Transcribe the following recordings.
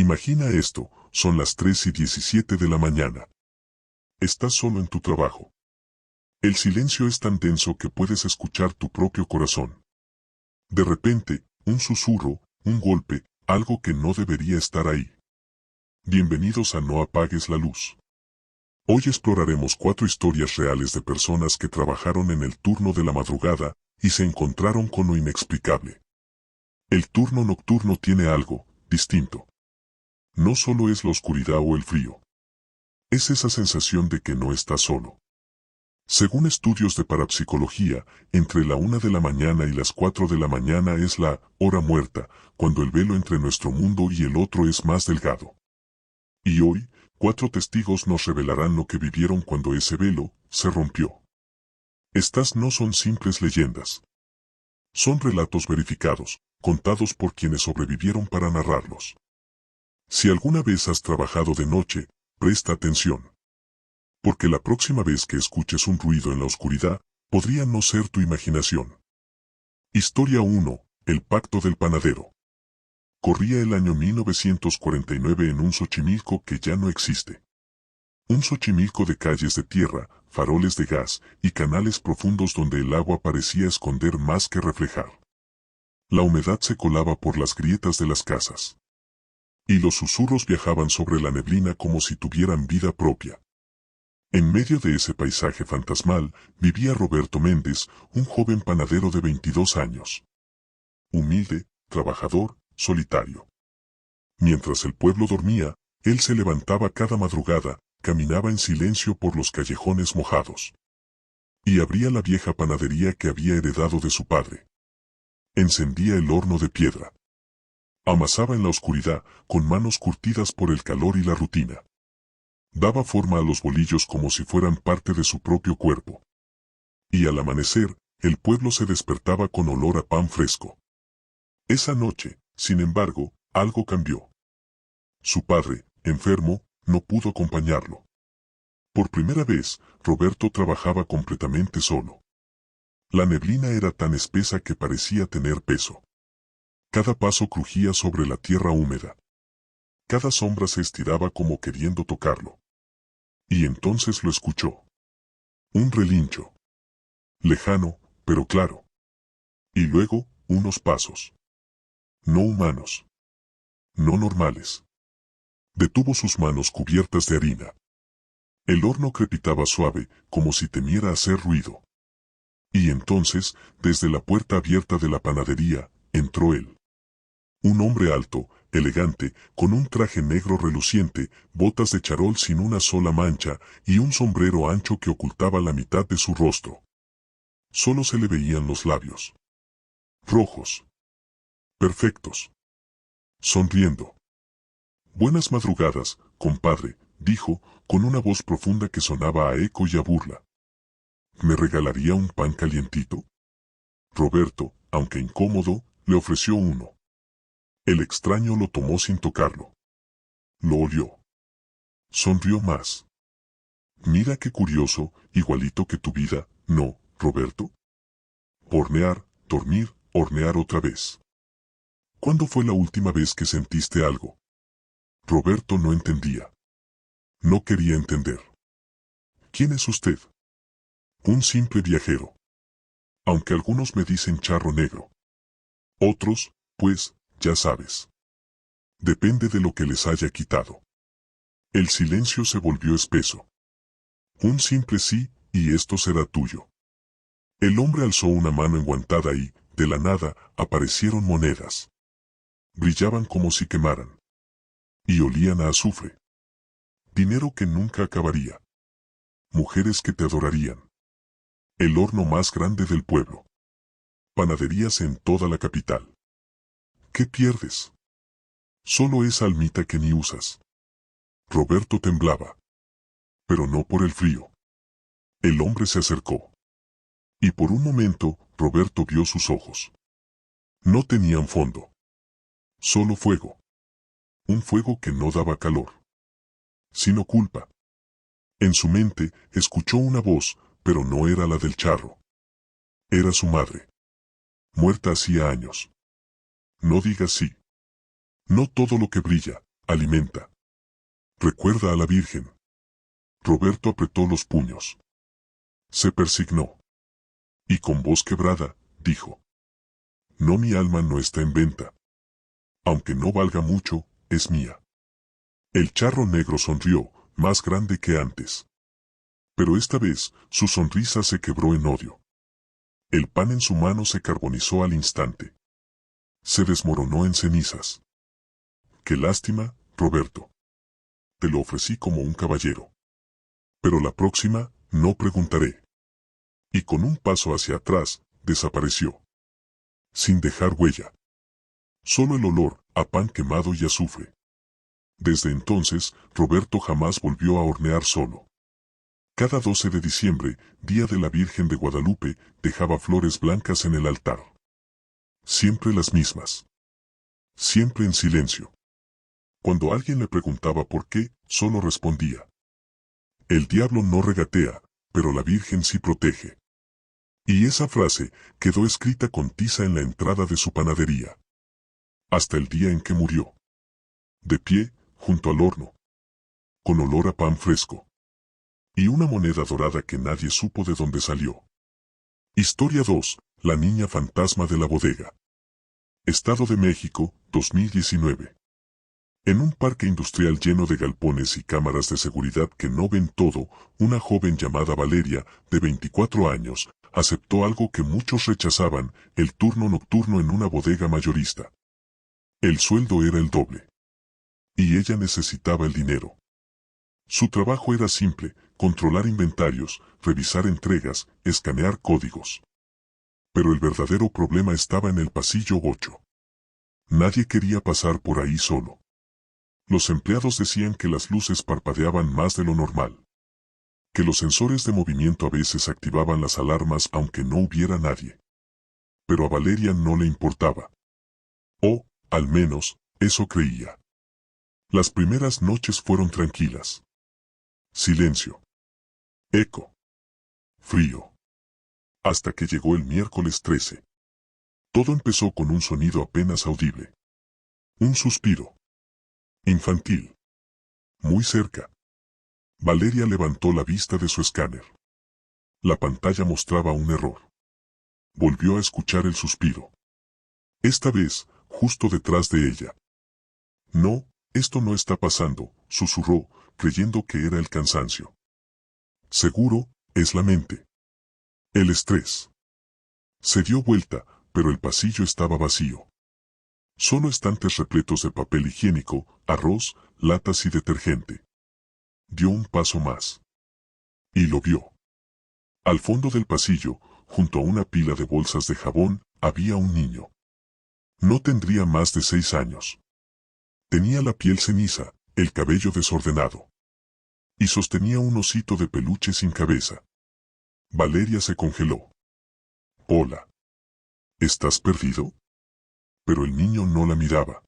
Imagina esto, son las 3:17 de la mañana. Estás solo en tu trabajo. El silencio es tan denso que puedes escuchar tu propio corazón. De repente, un susurro, un golpe, algo que no debería estar ahí. Bienvenidos a No apagues la luz. Hoy exploraremos 4 historias reales de personas que trabajaron en el turno de la madrugada y se encontraron con lo inexplicable. El turno nocturno tiene algo distinto. No solo es la oscuridad o el frío. Es esa sensación de que no estás solo. Según estudios de parapsicología, entre la 1 de la mañana y las 4 de la mañana es la hora muerta, cuando el velo entre nuestro mundo y el otro es más delgado. Y hoy, 4 testigos nos revelarán lo que vivieron cuando ese velo se rompió. Estas no son simples leyendas. Son relatos verificados, contados por quienes sobrevivieron para narrarlos. Si alguna vez has trabajado de noche, presta atención. Porque la próxima vez que escuches un ruido en la oscuridad, podría no ser tu imaginación. Historia 1. El pacto del panadero. Corría el año 1949 en un Xochimilco que ya no existe. Un Xochimilco de calles de tierra, faroles de gas y canales profundos donde el agua parecía esconder más que reflejar. La humedad se colaba por las grietas de las casas. Y los susurros viajaban sobre la neblina como si tuvieran vida propia. En medio de ese paisaje fantasmal, vivía Roberto Méndez, un joven panadero de 22 años. Humilde, trabajador, solitario. Mientras el pueblo dormía, él se levantaba cada madrugada, caminaba en silencio por los callejones mojados. Y abría la vieja panadería que había heredado de su padre. Encendía el horno de piedra. Amasaba en la oscuridad, con manos curtidas por el calor y la rutina. Daba forma a los bolillos como si fueran parte de su propio cuerpo. Y al amanecer, el pueblo se despertaba con olor a pan fresco. Esa noche, sin embargo, algo cambió. Su padre, enfermo, no pudo acompañarlo. Por primera vez, Roberto trabajaba completamente solo. La neblina era tan espesa que parecía tener peso. Cada paso crujía sobre la tierra húmeda. Cada sombra se estiraba como queriendo tocarlo. Y entonces lo escuchó. Un relincho. Lejano, pero claro. Y luego, unos pasos. No humanos. No normales. Detuvo sus manos cubiertas de harina. El horno crepitaba suave, como si temiera hacer ruido. Y entonces, desde la puerta abierta de la panadería, entró él. Un hombre alto, elegante, con un traje negro reluciente, botas de charol sin una sola mancha y un sombrero ancho que ocultaba la mitad de su rostro. Solo se le veían los labios. Rojos. Perfectos. Sonriendo. Buenas madrugadas, compadre, dijo, con una voz profunda que sonaba a eco y a burla. ¿Me regalaría un pan calientito? Roberto, aunque incómodo, le ofreció uno. El extraño lo tomó sin tocarlo. Lo olió. Sonrió más. Mira qué curioso, igualito que tu vida, ¿no, Roberto? Hornear, dormir, hornear otra vez. ¿Cuándo fue la última vez que sentiste algo? Roberto no entendía. No quería entender. ¿Quién es usted? Un simple viajero. Aunque algunos me dicen charro negro. Otros, pues, ya sabes. Depende de lo que les haya quitado. El silencio se volvió espeso. Un simple sí, y esto será tuyo. El hombre alzó una mano enguantada y, de la nada, aparecieron monedas. Brillaban como si quemaran. Y olían a azufre. Dinero que nunca acabaría. Mujeres que te adorarían. El horno más grande del pueblo. Panaderías en toda la capital. ¿Qué pierdes? Solo esa almita que ni usas. Roberto temblaba. Pero no por el frío. El hombre se acercó. Y por un momento, Roberto vio sus ojos. No tenían fondo. Solo fuego. Un fuego que no daba calor. Sino culpa. En su mente, escuchó una voz, pero no era la del charro. Era su madre. Muerta hacía años. No digas sí. No todo lo que brilla, alimenta. Recuerda a la Virgen. Roberto apretó los puños. Se persignó. Y con voz quebrada, dijo: No, mi alma no está en venta. Aunque no valga mucho, es mía. El charro negro sonrió, más grande que antes. Pero esta vez, su sonrisa se quebró en odio. El pan en su mano se carbonizó al instante. Se desmoronó en cenizas. Qué lástima, Roberto. Te lo ofrecí como un caballero. Pero la próxima, no preguntaré. Y con un paso hacia atrás, desapareció. Sin dejar huella. Solo el olor, a pan quemado y azufre. Desde entonces, Roberto jamás volvió a hornear solo. Cada 12 de diciembre, día de la Virgen de Guadalupe, dejaba flores blancas en el altar. Siempre las mismas. Siempre en silencio. Cuando alguien le preguntaba por qué, solo respondía: El diablo no regatea, pero la Virgen sí protege. Y esa frase quedó escrita con tiza en la entrada de su panadería. Hasta el día en que murió. De pie, junto al horno. Con olor a pan fresco. Y una moneda dorada que nadie supo de dónde salió. Historia 2. La niña fantasma de la bodega. Estado de México, 2019. En un parque industrial lleno de galpones y cámaras de seguridad que no ven todo, una joven llamada Valeria, de 24 años, aceptó algo que muchos rechazaban: el turno nocturno en una bodega mayorista. El sueldo era el doble. Y ella necesitaba el dinero. Su trabajo era simple: controlar inventarios, revisar entregas, escanear códigos. Pero el verdadero problema estaba en el pasillo 8. Nadie quería pasar por ahí solo. Los empleados decían que las luces parpadeaban más de lo normal. Que los sensores de movimiento a veces activaban las alarmas aunque no hubiera nadie. Pero a Valeria no le importaba. O, al menos, eso creía. Las primeras noches fueron tranquilas. Silencio. Eco. Frío. Hasta que llegó el miércoles 13. Todo empezó con un sonido apenas audible. Un suspiro. Infantil. Muy cerca. Valeria levantó la vista de su escáner. La pantalla mostraba un error. Volvió a escuchar el suspiro. Esta vez, justo detrás de ella. No, esto no está pasando, susurró, creyendo que era el cansancio. Seguro, es la mente. El estrés. Se dio vuelta, pero el pasillo estaba vacío. Solo estantes repletos de papel higiénico, arroz, latas y detergente. Dio un paso más. Y lo vio. Al fondo del pasillo, junto a una pila de bolsas de jabón, había un niño. No tendría más de 6 años. Tenía la piel ceniza, el cabello desordenado. Y sostenía un osito de peluche sin cabeza. Valeria se congeló. Hola. ¿Estás perdido? Pero el niño no la miraba.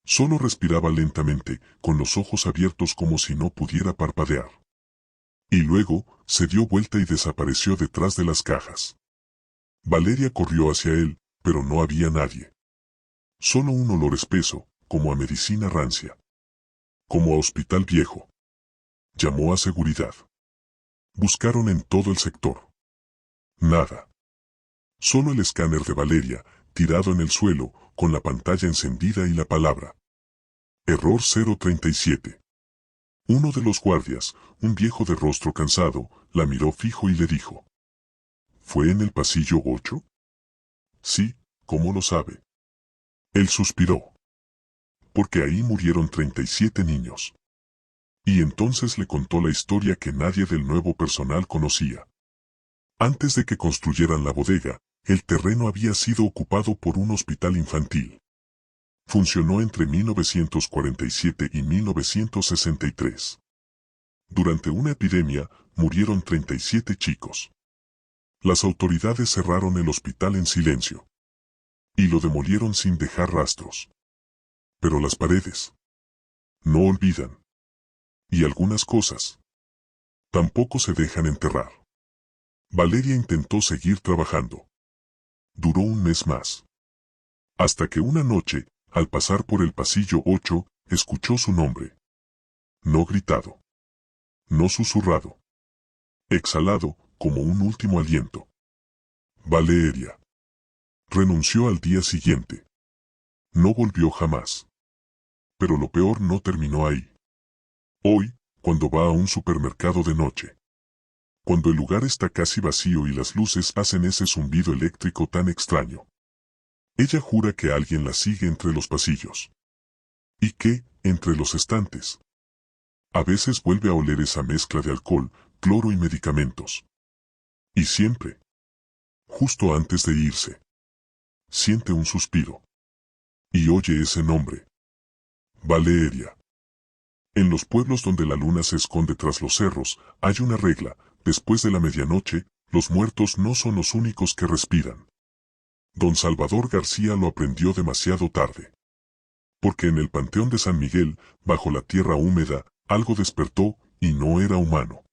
Solo respiraba lentamente, con los ojos abiertos como si no pudiera parpadear. Y luego, se dio vuelta y desapareció detrás de las cajas. Valeria corrió hacia él, pero no había nadie. Solo un olor espeso, como a medicina rancia. Como a hospital viejo. Llamó a seguridad. Buscaron en todo el sector. Nada. Solo el escáner de Valeria, tirado en el suelo, con la pantalla encendida y la palabra. Error 037. Uno de los guardias, un viejo de rostro cansado, la miró fijo y le dijo: ¿Fue en el pasillo 8? Sí, ¿cómo lo sabe? Él suspiró. Porque ahí murieron 37 niños. Y entonces le contó la historia que nadie del nuevo personal conocía. Antes de que construyeran la bodega, el terreno había sido ocupado por un hospital infantil. Funcionó entre 1947 y 1963. Durante una epidemia, murieron 37 chicos. Las autoridades cerraron el hospital en silencio. Y lo demolieron sin dejar rastros. Pero las paredes no olvidan. Y algunas cosas tampoco se dejan enterrar. Valeria intentó seguir trabajando. Duró un mes más. Hasta que una noche, al pasar por el pasillo 8, escuchó su nombre. No gritado. No susurrado. Exhalado, como un último aliento. Valeria. Renunció al día siguiente. No volvió jamás. Pero lo peor no terminó ahí. Hoy, cuando va a un supermercado de noche. Cuando el lugar está casi vacío y las luces hacen ese zumbido eléctrico tan extraño. Ella jura que alguien la sigue entre los pasillos. ¿Y qué? Entre los estantes. A veces vuelve a oler esa mezcla de alcohol, cloro y medicamentos. Y siempre, justo antes de irse, siente un suspiro. Y oye ese nombre. Valeria. En los pueblos donde la luna se esconde tras los cerros, hay una regla: después de la medianoche, los muertos no son los únicos que respiran. Don Salvador García lo aprendió demasiado tarde. Porque en el Panteón de San Miguel, bajo la tierra húmeda, algo despertó, y no era humano.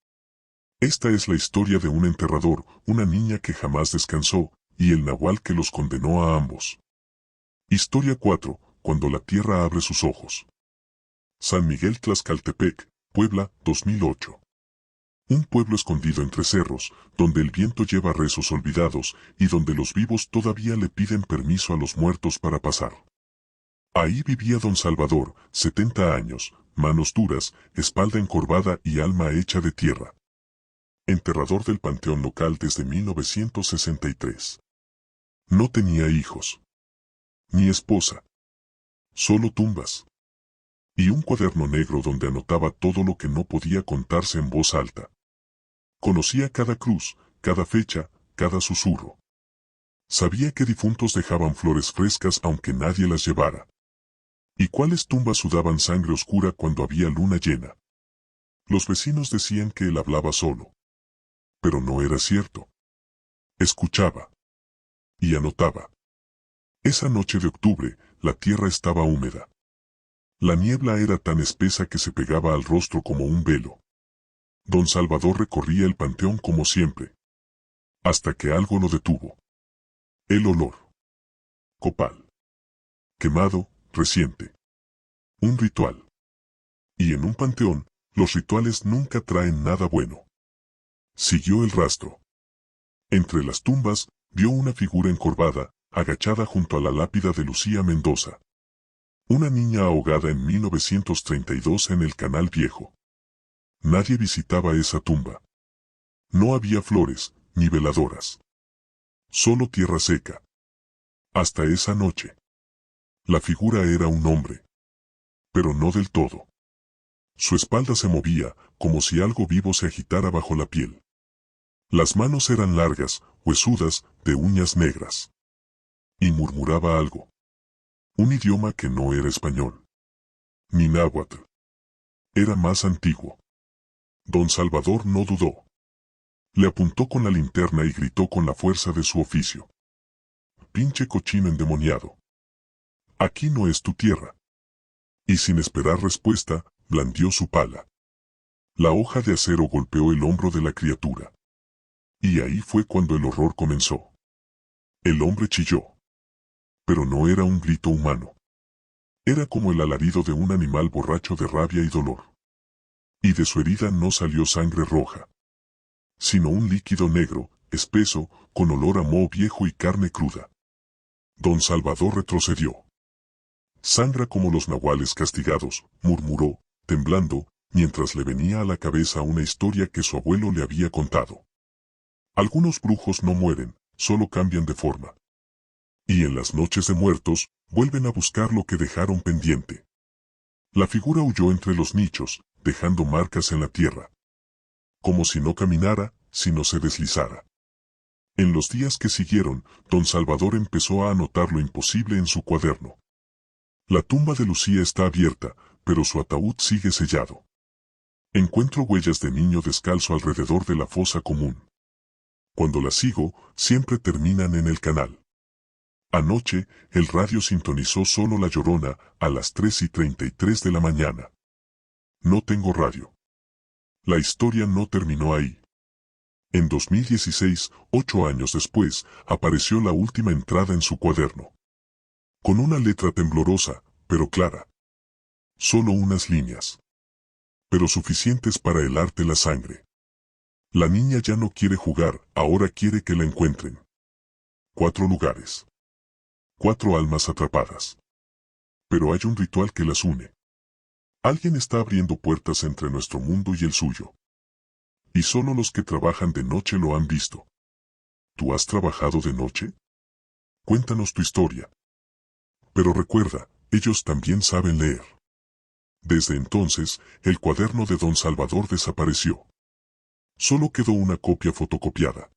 Esta es la historia de un enterrador, una niña que jamás descansó, y el nahual que los condenó a ambos. Historia 4, cuando la tierra abre sus ojos. San Miguel Tlaxcaltepec, Puebla, 2008. Un pueblo escondido entre cerros, donde el viento lleva rezos olvidados, y donde los vivos todavía le piden permiso a los muertos para pasar. Ahí vivía don Salvador, 70 años, manos duras, espalda encorvada y alma hecha de tierra. Enterrador del panteón local desde 1963. No tenía hijos. Ni esposa. Solo tumbas. Y un cuaderno negro donde anotaba todo lo que no podía contarse en voz alta. Conocía cada cruz, cada fecha, cada susurro. Sabía que difuntos dejaban flores frescas aunque nadie las llevara. ¿Y cuáles tumbas sudaban sangre oscura cuando había luna llena? Los vecinos decían que él hablaba solo. Pero no era cierto. Escuchaba. Y anotaba. Esa noche de octubre, la tierra estaba húmeda. La niebla era tan espesa que se pegaba al rostro como un velo. Don Salvador recorría el panteón como siempre. Hasta que algo lo detuvo. El olor. Copal. Quemado, reciente. Un ritual. Y en un panteón, los rituales nunca traen nada bueno. Siguió el rastro. Entre las tumbas, vio una figura encorvada, agachada junto a la lápida de Lucía Mendoza. Una niña ahogada en 1932 en el Canal Viejo. Nadie visitaba esa tumba. No había flores, ni veladoras. Solo tierra seca. Hasta esa noche. La figura era un hombre. Pero no del todo. Su espalda se movía, como si algo vivo se agitara bajo la piel. Las manos eran largas, huesudas, de uñas negras. Y murmuraba algo. Un idioma que no era español. Ni náhuatl. Era más antiguo. Don Salvador no dudó. Le apuntó con la linterna y gritó con la fuerza de su oficio. Pinche cochino endemoniado. Aquí no es tu tierra. Y sin esperar respuesta, blandió su pala. La hoja de acero golpeó el hombro de la criatura. Y ahí fue cuando el horror comenzó. El hombre chilló. Pero no era un grito humano. Era como el alarido de un animal borracho de rabia y dolor. Y de su herida no salió sangre roja, sino un líquido negro, espeso, con olor a moho viejo y carne cruda. Don Salvador retrocedió. Sangra como los nahuales castigados, murmuró, temblando, mientras le venía a la cabeza una historia que su abuelo le había contado. Algunos brujos no mueren, solo cambian de forma. Y en las noches de muertos, vuelven a buscar lo que dejaron pendiente. La figura huyó entre los nichos, dejando marcas en la tierra. Como si no caminara, sino se deslizara. En los días que siguieron, don Salvador empezó a anotar lo imposible en su cuaderno. La tumba de Lucía está abierta, pero su ataúd sigue sellado. Encuentro huellas de niño descalzo alrededor de la fosa común. Cuando las sigo, siempre terminan en el canal. Anoche, el radio sintonizó solo La Llorona, a las 3:33 de la mañana. No tengo radio. La historia no terminó ahí. En 2016, 8 años después, apareció la última entrada en su cuaderno. Con una letra temblorosa, pero clara. Solo unas líneas. Pero suficientes para helarte la sangre. La niña ya no quiere jugar, ahora quiere que la encuentren. 4 lugares. 4 almas atrapadas. Pero hay un ritual que las une. Alguien está abriendo puertas entre nuestro mundo y el suyo. Y solo los que trabajan de noche lo han visto. ¿Tú has trabajado de noche? Cuéntanos tu historia. Pero recuerda, ellos también saben leer. Desde entonces, el cuaderno de Don Salvador desapareció. Solo quedó una copia fotocopiada.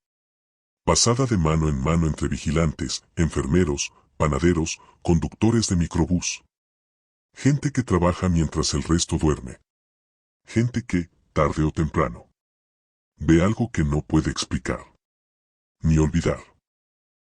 Pasada de mano en mano entre vigilantes, enfermeros, panaderos, conductores de microbús. Gente que trabaja mientras el resto duerme. Gente que, tarde o temprano, ve algo que no puede explicar. Ni olvidar.